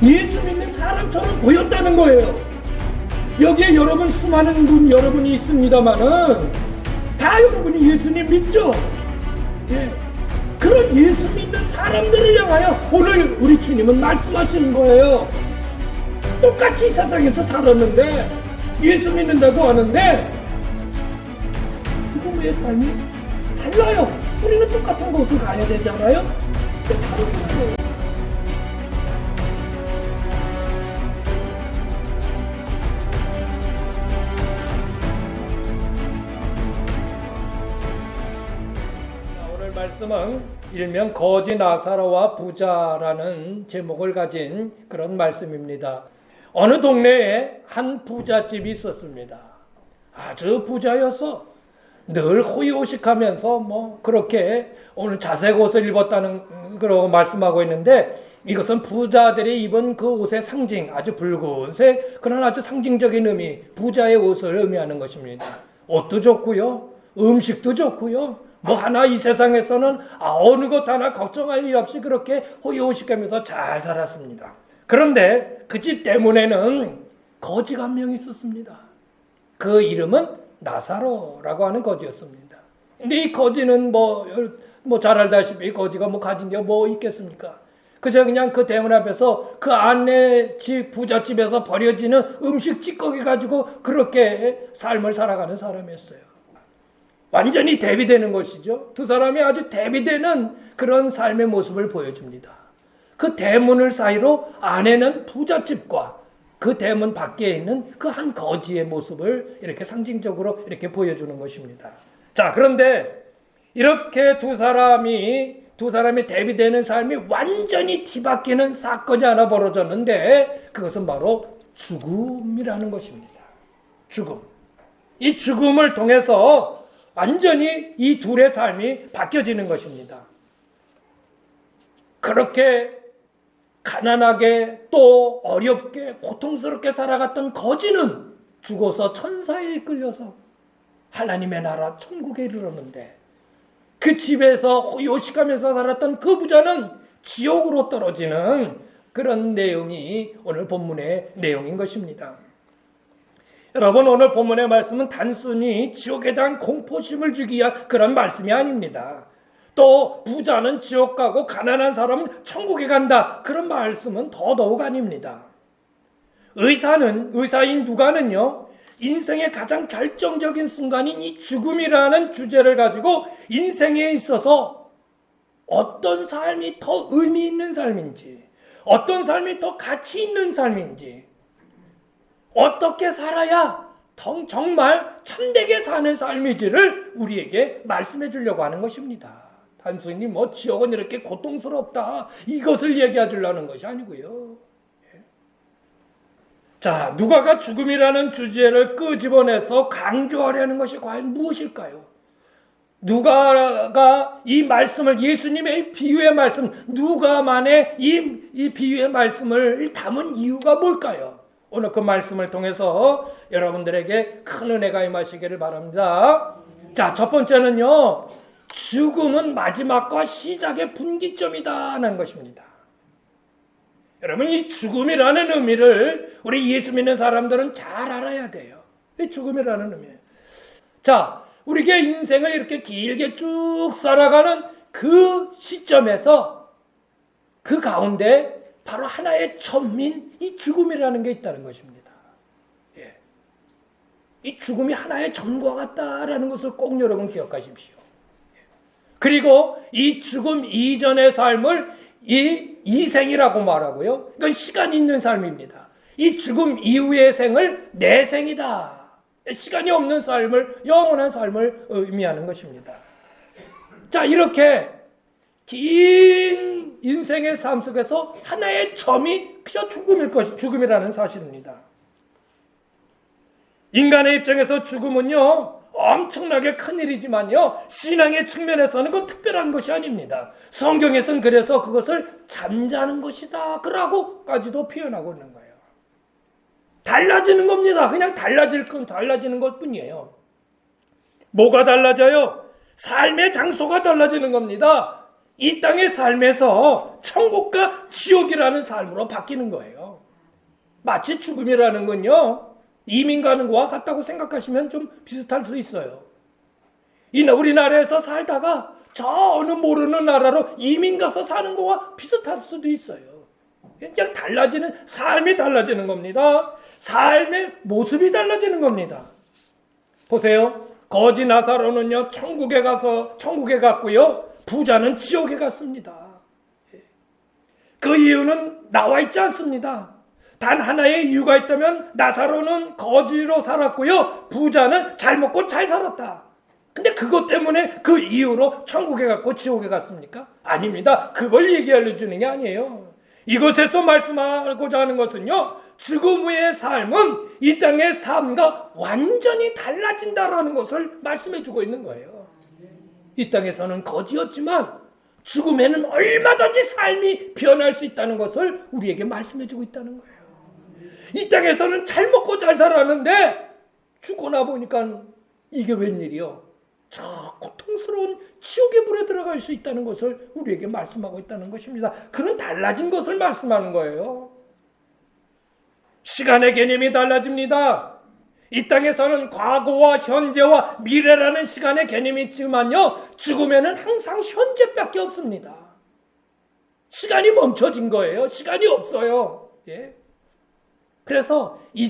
예수 믿는 사람처럼 보였다는 거예요. 여기에 여러분 수많은 분 여러분이 있습니다만은 다 여러분이 예수님 믿죠? 예. 그런 예수 믿는 사람들을 향하여 오늘 우리 주님은 말씀하시는 거예요. 똑같이 이 세상에서 살았는데 예수 믿는다고 하는데 죽음 후의 삶이 달라요. 우리는 똑같은 곳을 가야 되잖아요. 근데 다르더라고요. 오늘 말씀은 일명 거지 나사로와 부자라는 제목을 가진 그런 말씀입니다. 어느 동네에 한 부잣집이 있었습니다. 아주 부자여서 늘 호의호식하면서 그렇게 오늘 자색 옷을 입었다는 그러고 말씀하고 있는데 이것은 부자들이 입은 그 옷의 상징, 아주 붉은색 그런 아주 상징적인 의미, 부자의 옷을 의미하는 것입니다. 옷도 좋고요, 음식도 좋고요, 하나 이 세상에서는 어느 것 하나 걱정할 일 없이 그렇게 호의호식하면서 잘 살았습니다. 그런데 그 집 때문에는 거지가 한 명 있었습니다. 그 이름은 나사로라고 하는 거지였습니다. 근데 이 거지는 잘 알다시피 거지가 가진 게 있겠습니까? 그저 그냥 그 대문 앞에서 그 안에 집 부잣집에서 버려지는 음식 찌꺼기 가지고 그렇게 삶을 살아가는 사람이었어요. 완전히 대비되는 것이죠. 두 사람이 아주 대비되는 그런 삶의 모습을 보여줍니다. 그 대문을 사이로 안에는 부잣집과 그 대문 밖에 있는 그 한 거지의 모습을 이렇게 상징적으로 이렇게 보여주는 것입니다. 자, 그런데 이렇게 두 사람이 대비되는 삶이 완전히 뒤바뀌는 사건이 하나 벌어졌는데 그것은 바로 죽음이라는 것입니다. 죽음. 이 죽음을 통해서 완전히 이 둘의 삶이 바뀌어지는 것입니다. 그렇게 가난하게 또 어렵게 고통스럽게 살아갔던 거지는 죽어서 천사에 이끌려서 하나님의 나라 천국에 이르렀는데 그 집에서 호의호식하면서 살았던 그 부자는 지옥으로 떨어지는 그런 내용이 오늘 본문의 내용인 것입니다. 여러분, 오늘 본문의 말씀은 단순히 지옥에 대한 공포심을 주기 위한 그런 말씀이 아닙니다. 또 부자는 지옥 가고 가난한 사람은 천국에 간다, 그런 말씀은 더더욱 아닙니다. 의사인 누가는요, 인생의 가장 결정적인 순간인 이 죽음이라는 주제를 가지고 인생에 있어서 어떤 삶이 더 의미 있는 삶인지, 어떤 삶이 더 가치 있는 삶인지, 어떻게 살아야 정말 참되게 사는 삶이지를 우리에게 말씀해 주려고 하는 것입니다. 단순히 지옥은 이렇게 고통스럽다, 이것을 얘기해 주려는 것이 아니고요. 자, 누가가 죽음이라는 주제를 끄집어내서 강조하려는 것이 과연 무엇일까요? 누가가 이 말씀을, 예수님의 비유의 말씀, 누가만의 이 비유의 말씀을 담은 이유가 뭘까요? 오늘 그 말씀을 통해서 여러분들에게 큰 은혜가 임하시기를 바랍니다. 자, 첫 번째는요, 죽음은 마지막과 시작의 분기점이다라는 것입니다. 여러분, 이 죽음이라는 의미를 우리 예수 믿는 사람들은 잘 알아야 돼요. 이 죽음이라는 의미. 자, 우리의 인생을 이렇게 길게 쭉 살아가는 그 시점에서 그 가운데 바로 하나의 첨민, 이 죽음이라는 게 있다는 것입니다. 예. 이 죽음이 하나의 점과 같다라는 것을 꼭 여러분 기억하십시오. 그리고 이 죽음 이전의 삶을 이생이라고 말하고요. 이건 시간이 있는 삶입니다. 이 죽음 이후의 생을 내생이다. 시간이 없는 삶을, 영원한 삶을 의미하는 것입니다. 자, 이렇게 긴 인생의 삶 속에서 하나의 점이 그저 죽음이라는 사실입니다. 인간의 입장에서 죽음은요, 엄청나게 큰 일이지만요, 신앙의 측면에서는 그 특별한 것이 아닙니다. 성경에서는 그래서 그것을 잠자는 것이다 그라고까지도 표현하고 있는 거예요. 달라지는 겁니다. 그냥 달라지는 것뿐이에요. 뭐가 달라져요? 삶의 장소가 달라지는 겁니다. 이 땅의 삶에서 천국과 지옥이라는 삶으로 바뀌는 거예요. 마치 죽음이라는 건요, 이민 가는 거와 같다고 생각하시면 좀 비슷할 수 있어요. 우리나라에서 살다가 저 어느 모르는 나라로 이민 가서 사는 거와 비슷할 수도 있어요. 그냥 삶이 달라지는 겁니다. 삶의 모습이 달라지는 겁니다. 보세요. 거지 나사로는요, 천국에 갔고요, 부자는 지옥에 갔습니다. 그 이유는 나와 있지 않습니다. 단 하나의 이유가 있다면 나사로는 거지로 살았고요, 부자는 잘 먹고 잘 살았다. 근데 그것 때문에 그 이유로 천국에 갔고 지옥에 갔습니까? 아닙니다. 그걸 얘기하려 주는 게 아니에요. 이곳에서 말씀하고자 하는 것은요, 죽음 후의 삶은 이 땅의 삶과 완전히 달라진다라는 것을 말씀해 주고 있는 거예요. 이 땅에서는 거지였지만 죽음에는 얼마든지 삶이 변할 수 있다는 것을 우리에게 말씀해 주고 있다는 거예요. 이 땅에서는 잘 먹고 잘 살았는데 죽고 나 보니까 이게 웬일이요? 저 고통스러운 지옥의 불에 들어갈 수 있다는 것을 우리에게 말씀하고 있다는 것입니다. 그런 달라진 것을 말씀하는 거예요. 시간의 개념이 달라집니다. 이 땅에서는 과거와 현재와 미래라는 시간의 개념이 있지만요, 죽음에는 항상 현재밖에 없습니다. 시간이 멈춰진 거예요. 시간이 없어요. 예. 그래서 이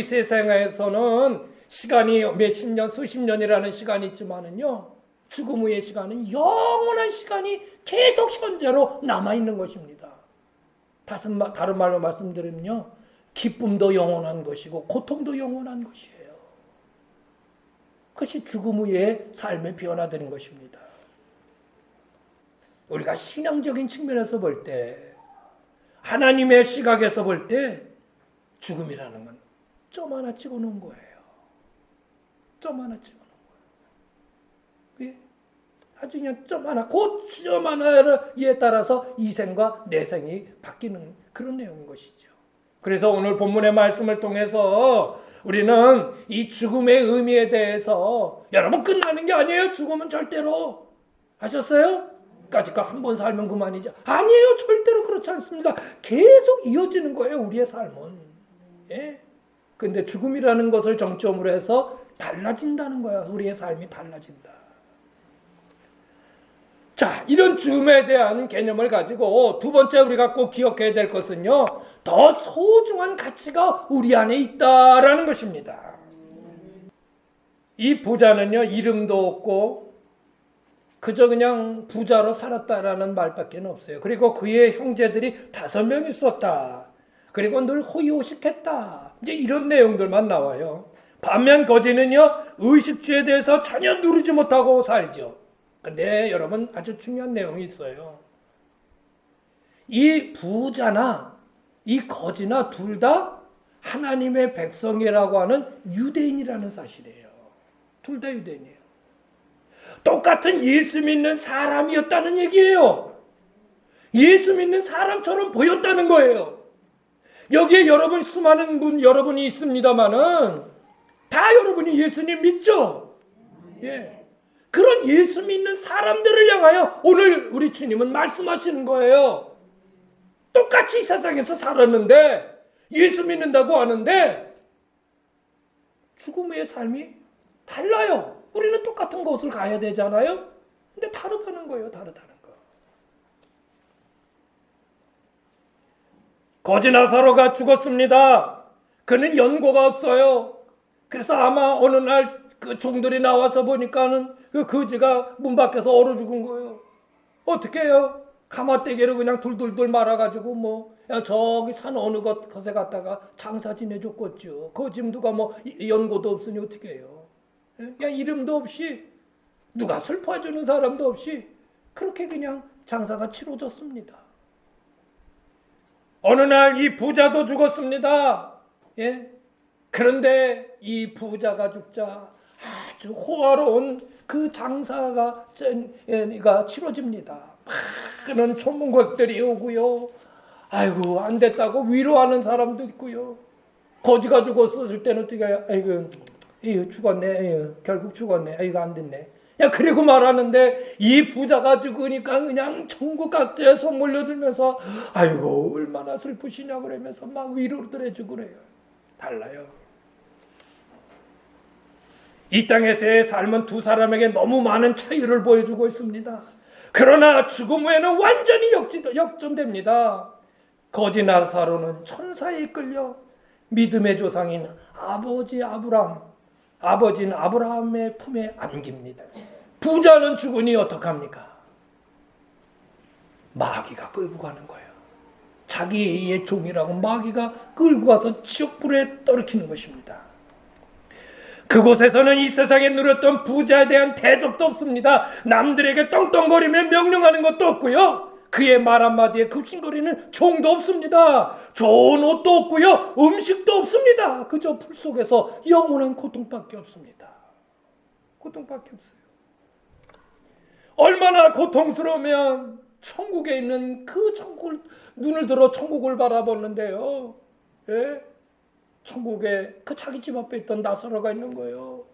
세상에서는 시간이 몇십 년, 수십 년이라는 시간이 있지만은요, 죽음 후의 시간은 영원한 시간이 계속 현재로 남아있는 것입니다. 다른 말로 말씀드리면요, 기쁨도 영원한 것이고 고통도 영원한 것이에요. 그것이 죽음 후의 삶의 변화되는 것입니다. 우리가 신앙적인 측면에서 볼 때, 하나님의 시각에서 볼 때 죽음이라는 건 점 하나 찍어놓은 거예요. 점 하나 찍어놓은 거예요. 아주 그냥 점 하나에 따라서 이 생과 내 생이 바뀌는 그런 내용인 것이죠. 그래서 오늘 본문의 말씀을 통해서 우리는 이 죽음의 의미에 대해서, 여러분 끝나는 게 아니에요. 죽음은 절대로. 아셨어요? 까짓거 한 번 살면 그만이죠. 아니에요. 절대로 그렇지 않습니다. 계속 이어지는 거예요. 우리의 삶은. 예. 근데 죽음이라는 것을 정점으로 해서 달라진다는 거야. 우리의 삶이 달라진다. 자, 이런 죽음에 대한 개념을 가지고 두 번째 우리가 꼭 기억해야 될 것은요, 더 소중한 가치가 우리 안에 있다라는 것입니다. 이 부자는요, 이름도 없고 그저 그냥 부자로 살았다라는 말밖에 없어요. 그리고 그의 형제들이 5명 있었다. 그리고 늘 호의호식했다. 이제 이런 내용들만 나와요. 반면 거지는요, 의식주에 대해서 전혀 누르지 못하고 살죠. 근데 여러분, 아주 중요한 내용이 있어요. 이 부자나 이 거지나 둘 다 하나님의 백성이라고 하는 유대인이라는 사실이에요. 둘 다 유대인이에요. 똑같은 예수 믿는 사람이었다는 얘기예요. 예수 믿는 사람처럼 보였다는 거예요. 여기에 여러분, 수많은 여러분이 있습니다만은 다 여러분이 예수님 믿죠? 예. 그런 예수 믿는 사람들을 향하여 오늘 우리 주님은 말씀하시는 거예요. 똑같이 이 세상에서 살았는데, 예수 믿는다고 하는데 죽음 후의 삶이 달라요. 우리는 똑같은 곳을 가야 되잖아요. 근데 다르다는 거예요. 다르다는 거. 거지 나사로가 죽었습니다. 그는 연고가 없어요. 그래서 아마 어느 날 그 종들이 나와서 보니까는 그 거지가 문 밖에서 얼어 죽은 거예요. 어떻게 해요? 가마떼기로 그냥 둘둘둘 말아가지고 저기 산 어느 곳에 갔다가 장사 지내줬겠죠. 거지 누가 연고도 없으니 어떻게 해요? 그냥 이름도 없이, 누가 슬퍼해주는 사람도 없이 그렇게 그냥 장사가 치러졌습니다. 어느 날 이 부자도 죽었습니다. 예? 그런데 이 부자가 죽자 아주 호화로운 그 장사가 치러집니다. 많은 초문객들이 오고요. 아이고, 안 됐다고 위로하는 사람도 있고요. 거지가 죽었을 때는 어떻게 해요? 아이고, 죽었네. 결국 죽었네. 이거 안 됐네. 야, 그리고 말하는데 이 부자가 죽으니까 그냥 천국 각지에서 몰려들면서 아이고 얼마나 슬프시냐 그러면서 막 위로를 해주고 그래요. 달라요. 이 땅에서의 삶은 두 사람에게 너무 많은 차이를 보여주고 있습니다. 그러나 죽음 후에는 완전히 역전됩니다. 거지 나사로는 천사에 이끌려 믿음의 조상인 아버지인 아브라함의 품에 안깁니다. 부자는 죽으니 어떡합니까? 마귀가 끌고 가는 거예요. 자기의 종이라고 마귀가 끌고 가서 지옥불에 떨어뜨리는 것입니다. 그곳에서는 이 세상에 누렸던 부자에 대한 대접도 없습니다. 남들에게 떵떵거리며 명령하는 것도 없고요. 그의 말 한마디에 급신거리는 종도 없습니다. 좋은 옷도 없고요. 음식도 없습니다. 그저 풀 속에서 영원한 고통밖에 없습니다. 고통밖에 없어요. 얼마나 고통스러우면 천국에 있는 그 천국을 눈을 들어 천국을 바라보는데요. 예? 천국에 그 자기 집 앞에 있던 나사로가 있는 거예요.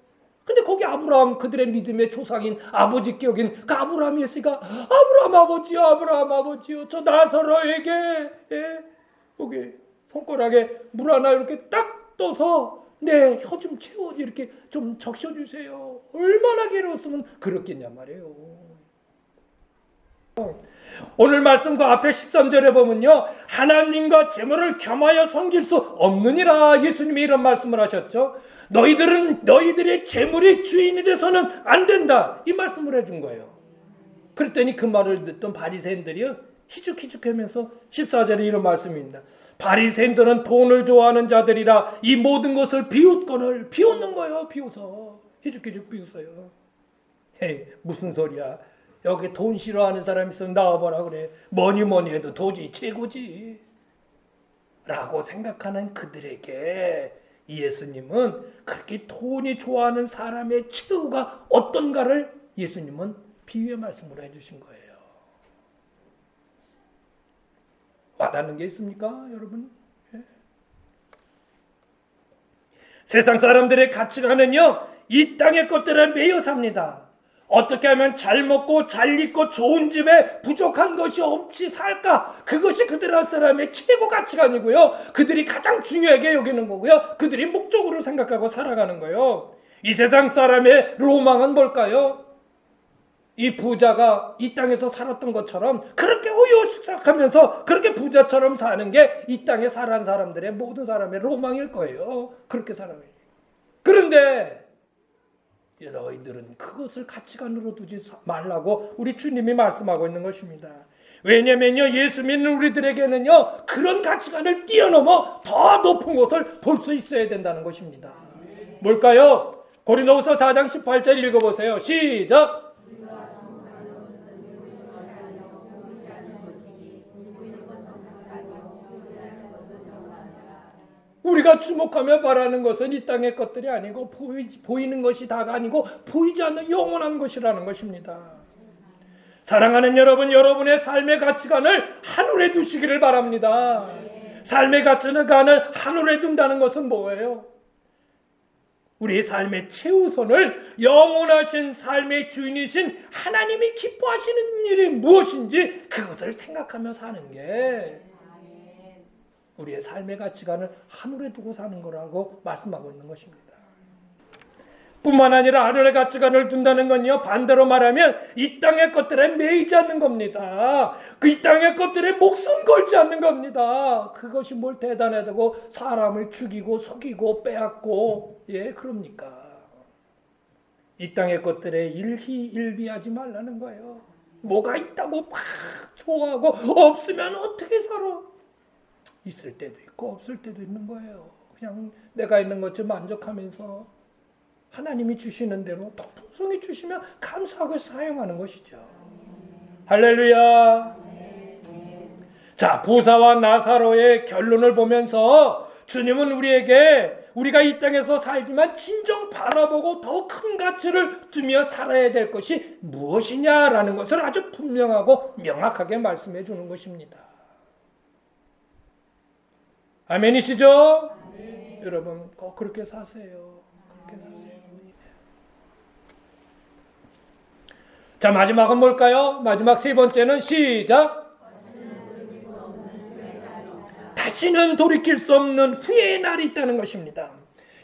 근데 거기 아브라함, 그들의 믿음의 조상인 아버지 격인 그 아브라함이 있으니까 아브라함 아버지요 저 나사로에게 여기 손가락에 물 하나 이렇게 딱 떠서 내 혀 좀 채워 이렇게 좀 적셔주세요. 얼마나 괴로웠으면 그렇겠냐 말이에요. 오늘 말씀 그 앞에 13절에 보면요, 하나님과 재물을 겸하여 섬길 수 없느니라 예수님이 이런 말씀을 하셨죠. 너희들의 재물이 주인이 돼서는 안 된다, 이 말씀을 해준 거예요. 그랬더니 그 말을 듣던 바리새인들이요 희죽희죽하면서 14절에 이런 말씀입니다. 바리새인들은 돈을 좋아하는 자들이라 이 모든 것을 비웃는 거예요. 비웃어 희죽희죽 비웃어요. 에이, 무슨 소리야. 여기 돈 싫어하는 사람 있으면 나와보라 그래. 뭐니 해도 돈이 최고지 라고 생각하는 그들에게 예수님은 그렇게 돈이 좋아하는 사람의 최후가 어떤가를 예수님은 비유의 말씀으로 해주신 거예요. 와닿는 게 있습니까 여러분? 예. 세상 사람들의 가치관은요 이 땅의 것들에 매여 삽니다. 어떻게 하면 잘 먹고 잘 입고 좋은 집에 부족한 것이 없이 살까? 그것이 그들 사람의 최고 가치관이고요. 그들이 가장 중요하게 여기는 거고요. 그들이 목적으로 생각하고 살아가는 거예요. 이 세상 사람의 로망은 뭘까요? 이 부자가 이 땅에서 살았던 것처럼 그렇게 우유식삭하면서 그렇게 부자처럼 사는 게 이 땅에 살아온 사람들의 모든 사람의 로망일 거예요. 그렇게 살아가요. 그런데 너희들은 그것을 가치관으로 두지 말라고 우리 주님이 말씀하고 있는 것입니다. 왜냐면요 예수 믿는 우리들에게는요 그런 가치관을 뛰어넘어 더 높은 것을 볼 수 있어야 된다는 것입니다. 뭘까요? 고린도후서 4장 18절 읽어보세요. 시작. 우리가 주목하며 바라는 것은 이 땅의 것들이 아니고 보이는 것이 다가 아니고 보이지 않는 영원한 것이라는 것입니다. 사랑하는 여러분, 여러분의 삶의 가치관을 하늘에 두시기를 바랍니다. 삶의 가치관을 하늘에 둔다는 것은 뭐예요? 우리의 삶의 최우선을 영원하신 삶의 주인이신 하나님이 기뻐하시는 일이 무엇인지 그것을 생각하며 사는 게 우리의 삶의 가치관을 하늘에 두고 사는 거라고 말씀하고 있는 것입니다. 뿐만 아니라 하늘의 가치관을 둔다는 건요 반대로 말하면 이 땅의 것들에 매이지 않는 겁니다. 그 이 땅의 것들에 목숨 걸지 않는 겁니다. 그것이 뭘 대단하다고 사람을 죽이고 속이고 빼앗고 그럽니까? 이 땅의 것들에 일희일비하지 말라는 거예요. 뭐가 있다고 막 좋아하고 없으면 어떻게 살아? 있을 때도 있고 없을 때도 있는 거예요. 그냥 내가 있는 것에 만족하면서 하나님이 주시는 대로 더 풍성히 주시면 감사하고 사용하는 것이죠. 할렐루야. 자, 부자와 나사로의 결론을 보면서 주님은 우리에게 우리가 이 땅에서 살지만 진정 바라보고 더 큰 가치를 두며 살아야 될 것이 무엇이냐라는 것을 아주 분명하고 명확하게 말씀해 주는 것입니다. 아멘이시죠? 아멘. 여러분 꼭 그렇게 사세요. 그렇게 사세요. 자, 마지막은 뭘까요? 마지막 세 번째는 시작. 다시는 돌이킬 수 없는 후회의 날이 있다는 것입니다.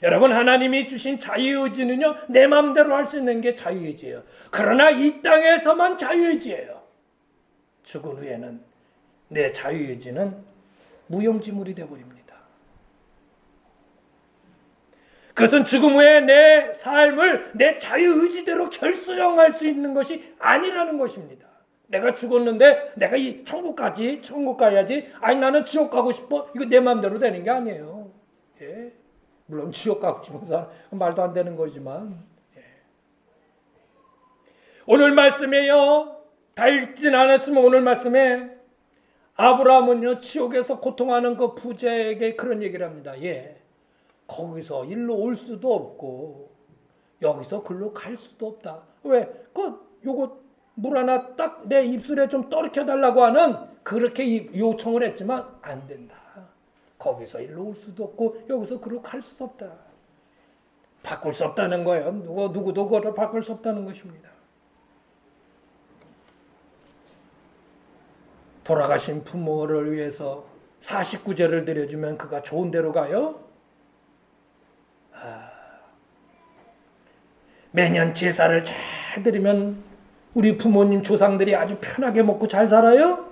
여러분, 하나님이 주신 자유의지는요, 내 마음대로 할 수 있는 게 자유의지예요. 그러나 이 땅에서만 자유의지예요. 죽은 후에는 내 자유의지는 무용지물이 되어버립니다. 그것은 죽음 후에 내 삶을 내 자유의지대로 결정할 수 있는 것이 아니라는 것입니다. 내가 죽었는데 내가 이 천국 가야지. 아니, 나는 지옥 가고 싶어. 이거 내 마음대로 되는 게 아니에요. 예. 물론 지옥 가고 싶은 사람 말도 안 되는 거지만, 예. 오늘 말씀에요, 다 읽진 않았으면 오늘 말씀에 아브라함은요, 지옥에서 고통하는 그 부자에게 그런 얘기를 합니다. 예. 거기서 일로 올 수도 없고 여기서 글로 갈 수도 없다. 왜? 요거 물 하나 딱 내 입술에 좀 떨어켜 달라고 하는 그렇게 요청을 했지만 안 된다. 거기서 일로 올 수도 없고 여기서 글로 갈 수도 없다. 바꿀 수 없다는 거예요. 누구도 그거를 바꿀 수 없다는 것입니다. 돌아가신 부모를 위해서 49제를 드려주면 그가 좋은 데로 가요? 매년 제사를 잘 드리면 우리 부모님 조상들이 아주 편하게 먹고 잘 살아요?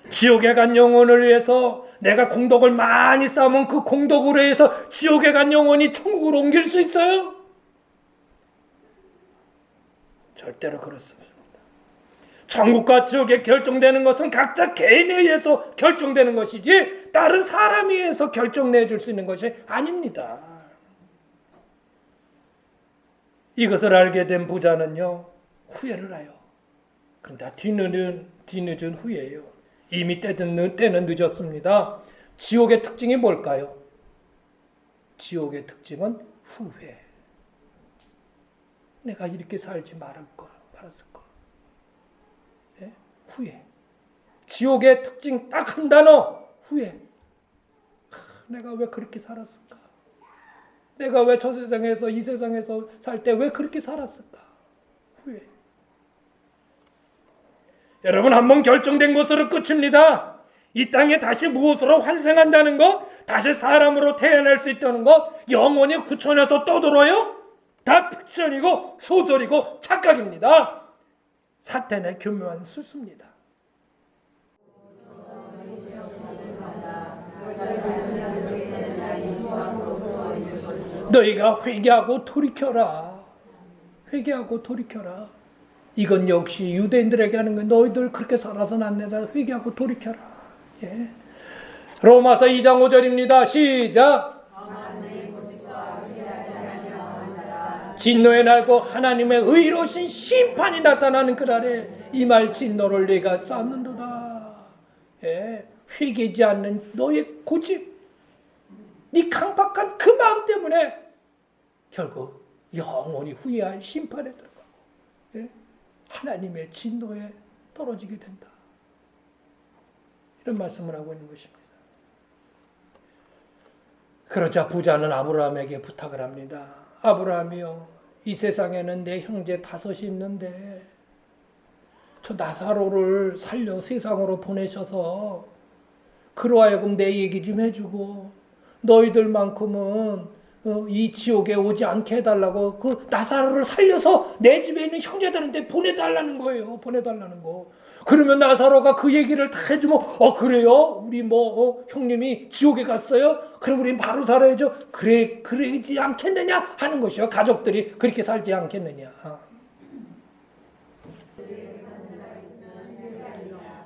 지옥에 간 영혼을 위해서 내가 공덕을 많이 쌓으면 그 공덕으로 해서 지옥에 간 영혼이 천국으로 옮길 수 있어요? 절대로 그렇습니다. 천국과 지옥에 결정되는 것은 각자 개인에 의해서 결정되는 것이지 다른 사람에 의해서 결정내줄 수 있는 것이 아닙니다. 이것을 알게 된 부자는요, 후회를 해요. 그런데 뒤늦은 후회예요. 이미 때는 늦었습니다. 지옥의 특징이 뭘까요? 지옥의 특징은 후회. 내가 이렇게 살지 말았을 걸. 예? 후회. 지옥의 특징 딱 한 단어, 후회. 내가 왜 그렇게 살았을까? 내가 왜 저 세상에서 이 세상에서 살 때 왜 그렇게 살았을까? 후회. 여러분, 한번 결정된 것으로 끝입니다. 이 땅에 다시 무엇으로 환생한다는 것, 다시 사람으로 태어날 수 있다는 것, 영원히 구천에서 떠들어요? 다 픽션이고 소설이고 착각입니다. 사탄의 교묘한 수수입니다. 너희가 회개하고 돌이켜라. 회개하고 돌이켜라. 이건 역시 유대인들에게 하는 건 너희들 그렇게 살아서는 안 된다. 회개하고 돌이켜라. 예. 로마서 2장 5절입니다. 시작. 진노의 날고 하나님의 의로우신 심판이 나타나는 그날에 이 말 진노를 네가 쌓는도다. 예. 회개지 않는 너의 고집, 네 강박한 그 마음 때문에 결국 영원히 후회할 심판에 들어가고, 예? 하나님의 진노에 떨어지게 된다. 이런 말씀을 하고 있는 것입니다. 그러자 부자는 아브라함에게 부탁을 합니다. 아브라함이요, 이 세상에는 내 형제 5이 있는데 저 나사로를 살려 세상으로 보내셔서 그로 하여금 내 얘기 좀 해주고 너희들만큼은 이 지옥에 오지 않게 해달라고 그 나사로를 살려서 내 집에 있는 형제들한테 보내달라는 거예요. 보내달라는 거. 그러면 나사로가 그 얘기를 다 해주면 그래요? 우리 형님이 지옥에 갔어요? 그럼 우린 바로 살아야죠. 그러지 않겠느냐 하는 것이요. 가족들이 그렇게 살지 않겠느냐.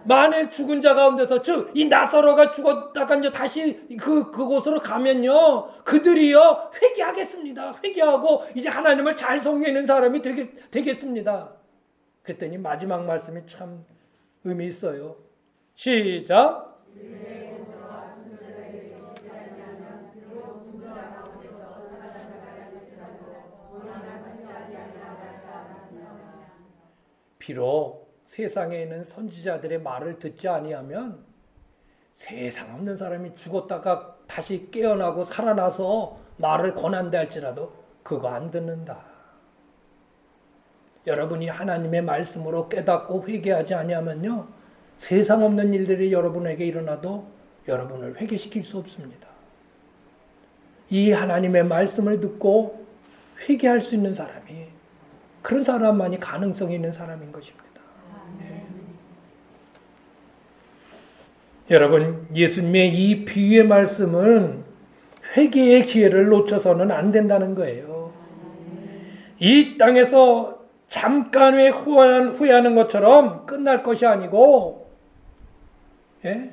만일 죽은 자 가운데서 즉 이 나사로가 죽었다가 이제 다시 그곳으로 가면요, 그들이요 회개하겠습니다. 회개하고 이제 하나님을 잘 섬기는 사람이 되겠습니다. 그랬더니 마지막 말씀이 참 의미 있어요. 시작. 비록 세상에 있는 선지자들의 말을 듣지 아니하면 세상 없는 사람이 죽었다가 다시 깨어나고 살아나서 말을 권한다 할지라도 그거 안 듣는다. 여러분이 하나님의 말씀으로 깨닫고 회개하지 아니하면요, 세상 없는 일들이 여러분에게 일어나도 여러분을 회개시킬 수 없습니다. 이 하나님의 말씀을 듣고 회개할 수 있는 사람이, 그런 사람만이 가능성이 있는 사람인 것입니다. 예. 여러분, 예수님의 이 비유의 말씀은 회개의 기회를 놓쳐서는 안 된다는 거예요. 이 땅에서 잠깐의 후회하는 것처럼 끝날 것이 아니고, 예?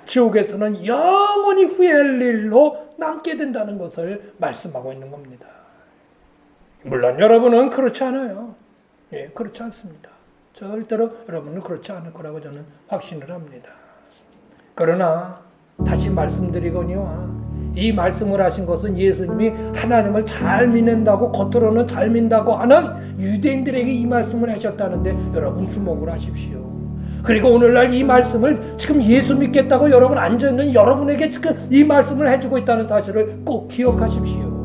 지옥에서는 영원히 후회할 일로 남게 된다는 것을 말씀하고 있는 겁니다. 물론 여러분은 그렇지 않아요. 예, 그렇지 않습니다. 절대로 여러분은 그렇지 않을 거라고 저는 확신을 합니다. 그러나 다시 말씀드리거니와, 이 말씀을 하신 것은 예수님이 하나님을 잘 믿는다고, 겉으로는 잘 믿는다고 하는 유대인들에게 이 말씀을 하셨다는데 여러분 주목을 하십시오. 그리고 오늘날 이 말씀을 지금 예수 믿겠다고 여러분 앉아있는 여러분에게 지금 이 말씀을 해주고 있다는 사실을 꼭 기억하십시오.